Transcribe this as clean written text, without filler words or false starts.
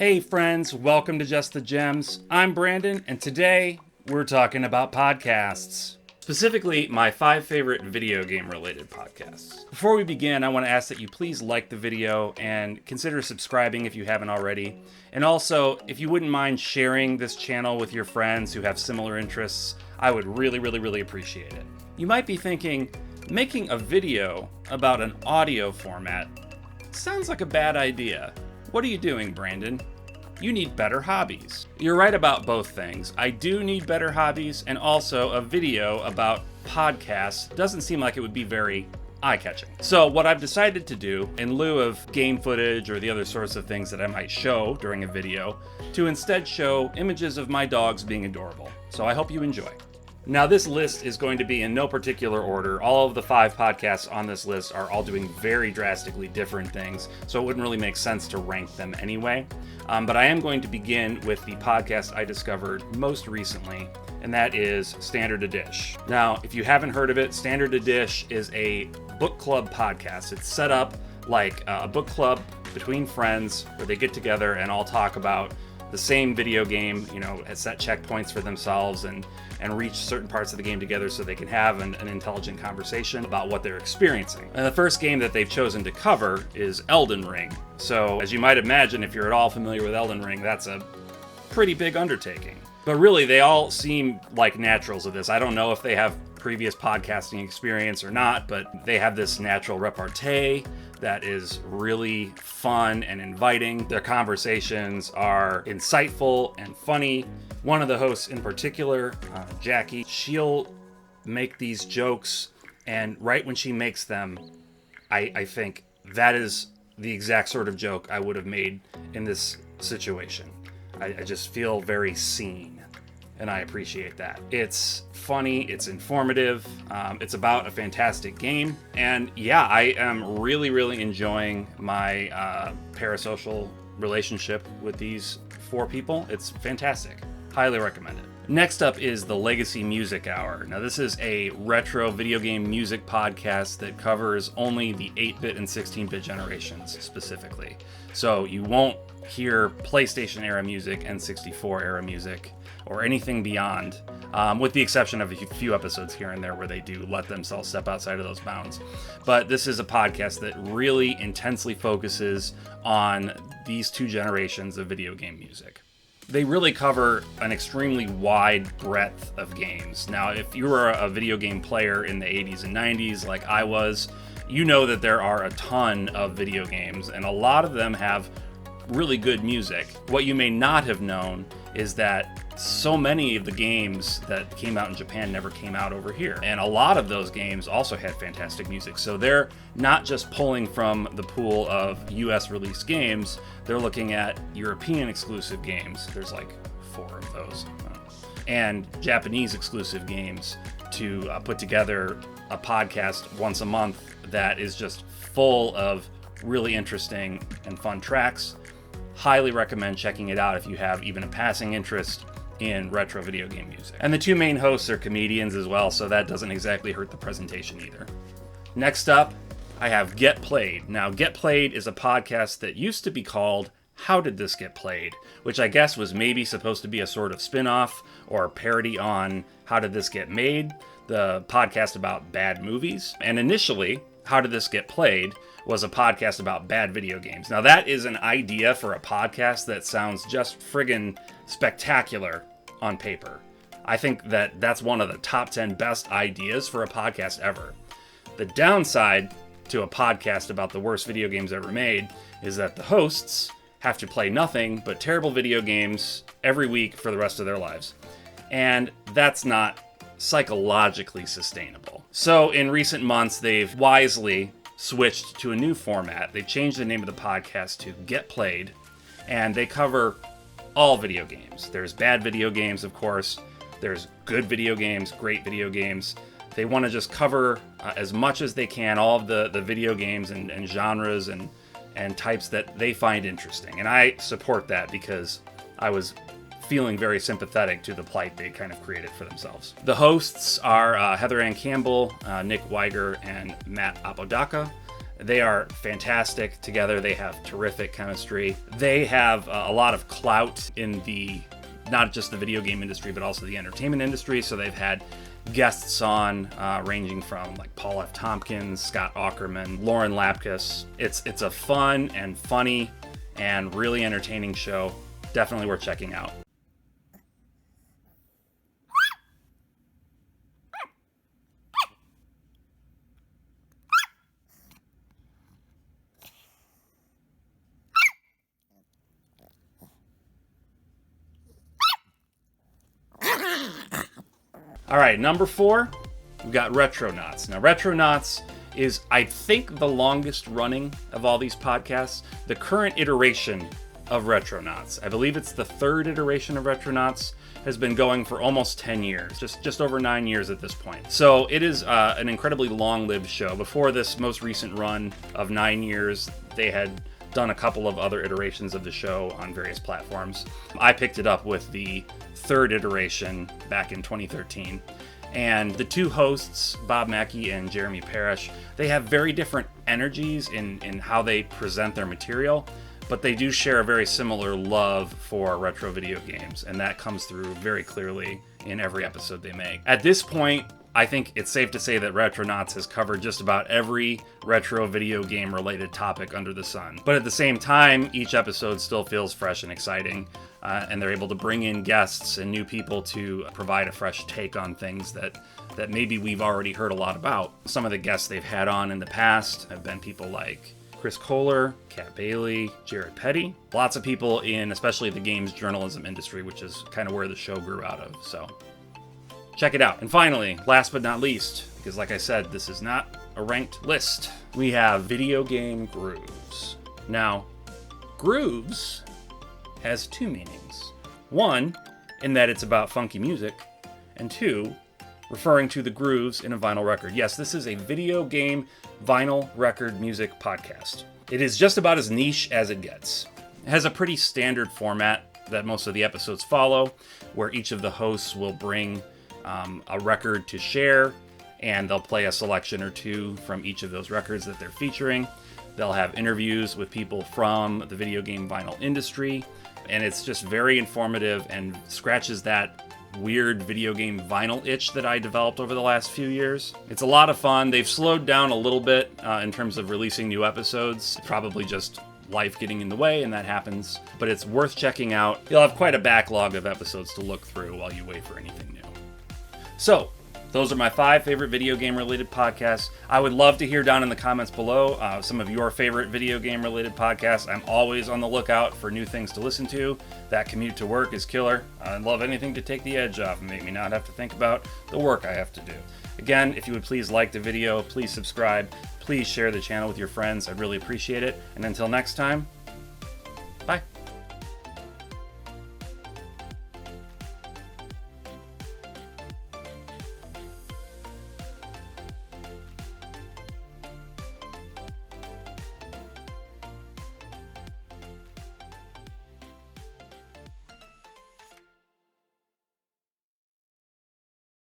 Hey friends, welcome to Just the Gems. I'm Brandon, and today we're talking about podcasts. Specifically, my 5 favorite video game related podcasts. Before we begin, I want to ask that you please like the video and consider subscribing if you haven't already. And also, if you wouldn't mind sharing this channel with your friends who have similar interests, I would really appreciate it. You might be thinking, making a video about an audio format sounds like a bad idea. What are you doing, Brandon? You need better hobbies. You're right about both things. I do need better hobbies, and also a video about podcasts doesn't seem like it would be very eye-catching. So what I've decided to do, in lieu of game footage or the other sorts of things that I might show during a video, to instead show images of my dogs being adorable. So I hope you enjoy. Now, this list is going to be in no particular order. All of the 5 podcasts on this list are all doing very drastically different things, so it wouldn't really make sense to rank them anyway. But I am going to begin with the podcast I discovered most recently, and that is Standard a Dish. Now, if you haven't heard of it, Standard a Dish is a book club podcast. It's set up like a book club between friends where they get together and all talk about the same video game, set checkpoints for themselves and reach certain parts of the game together so they can have an intelligent conversation about what they're experiencing. And the first game that they've chosen to cover is Elden Ring. So as you might imagine, if you're at all familiar with Elden Ring, that's a pretty big undertaking. But really, they all seem like naturals of this. I don't know if they have previous podcasting experience or not, but they have this natural repartee that is really fun and inviting. Their conversations are insightful and funny. One of the hosts in particular, Jackie, she'll make these jokes, and right when she makes them, I think that is the exact sort of joke I would have made in this situation. I just feel very seen, and I appreciate that. It's funny, it's informative, it's about a fantastic game, and yeah, I am really enjoying my parasocial relationship with these 4 people. It's fantastic. Highly recommend it. Next up is the Legacy Music Hour. Now, this is a retro video game music podcast that covers only the 8-bit and 16-bit generations specifically. So you won't hear PlayStation era music, N64 era music, or anything beyond, with the exception of a few episodes here and there where they do let themselves step outside of those bounds. But this is a podcast that really intensely focuses on these 2 generations of video game music. They really cover an extremely wide breadth of games. Now, if you were a video game player in the 80s and 90s like I was, you know that there are a ton of video games, and a lot of them have really good music. What you may not have known is that so many of the games that came out in Japan never came out over here. And a lot of those games also had fantastic music. So they're not just pulling from the pool of US released games, they're looking at European exclusive games. There's like 4 of those. And Japanese exclusive games to put together a podcast once a month that is just full of really interesting and fun tracks. Highly recommend checking it out if you have even a passing interest in retro video game music. And the 2 main hosts are comedians as well, so that doesn't exactly hurt the presentation either. Next up, I have Get Played. Now, Get Played is a podcast that used to be called How Did This Get Played? Which I guess was maybe supposed to be a sort of spin-off or parody on How Did This Get Made, the podcast about bad movies. And initially, How Did This Get Played was a podcast about bad video games. Now, that is an idea for a podcast that sounds just friggin' spectacular on paper. I think that that's one of the top 10 best ideas for a podcast ever. The downside to a podcast about the worst video games ever made is that the hosts have to play nothing but terrible video games every week for the rest of their lives. And that's not psychologically sustainable. So in recent months, they've wisely switched to a new format. They've changed the name of the podcast to Get Played, and they cover all video games. There's bad video games, of course. There's good video games, great video games. They want to just cover as much as they can, all of the video games and genres and types that they find interesting. And I support that because I was feeling very sympathetic to the plight they kind of created for themselves. The hosts are Heather Ann Campbell, Nick Weiger, and Matt Apodaca. They are fantastic together. They have terrific chemistry. They have a lot of clout in not just the video game industry, but also the entertainment industry. So they've had guests on, ranging from like Paul F. Tompkins, Scott Aukerman, Lauren Lapkus. It's a fun and funny and really entertaining show. Definitely worth checking out. All right, number 4, we've got Retronauts. Now, Retronauts is, I think, the longest running of all these podcasts. The current iteration of Retronauts, I believe it's the 3rd iteration of Retronauts, has been going for almost 10 years, just over 9 years at this point. So it is an incredibly long-lived show. Before this most recent run of 9 years, they had done a couple of other iterations of the show on various platforms. I picked it up with the 3rd iteration back in 2013. And the two hosts, Bob Mackey and Jeremy Parrish, they have very different energies in how they present their material, but they do share a very similar love for retro video games, and that comes through very clearly in every episode they make. At this point, I think it's safe to say that Retronauts has covered just about every retro video game related topic under the sun. But at the same time, each episode still feels fresh and exciting, and they're able to bring in guests and new people to provide a fresh take on things that maybe we've already heard a lot about. Some of the guests they've had on in the past have been people like Chris Kohler, Kat Bailey, Jared Petty. Lots of people in especially the games journalism industry, which is kind of where the show grew out of. So check it out. And finally, last but not least, because like I said, this is not a ranked list, we have Video Game Grooves. Now, grooves has 2 meanings. 1, in that it's about funky music, and 2, referring to the grooves in a vinyl record. Yes, this is a video game vinyl record music podcast. It is just about as niche as it gets. It has a pretty standard format that most of the episodes follow, where each of the hosts will bring a record to share, and they'll play a selection or 2 from each of those records that they're featuring. They'll have interviews with people from the video game vinyl industry, and it's just very informative and scratches that weird video game vinyl itch that I developed over the last few years. It's a lot of fun. They've slowed down a little bit in terms of releasing new episodes. Probably just life getting in the way, and that happens. But it's worth checking out. You'll have quite a backlog of episodes to look through while you wait for anything new. So, those are my 5 favorite video game related podcasts. I would love to hear down in the comments below some of your favorite video game related podcasts. I'm always on the lookout for new things to listen to. That commute to work is killer. I love anything to take the edge off and make me not have to think about the work I have to do. Again, if you would please like the video, please subscribe, please share the channel with your friends. I'd really appreciate it. And until next time,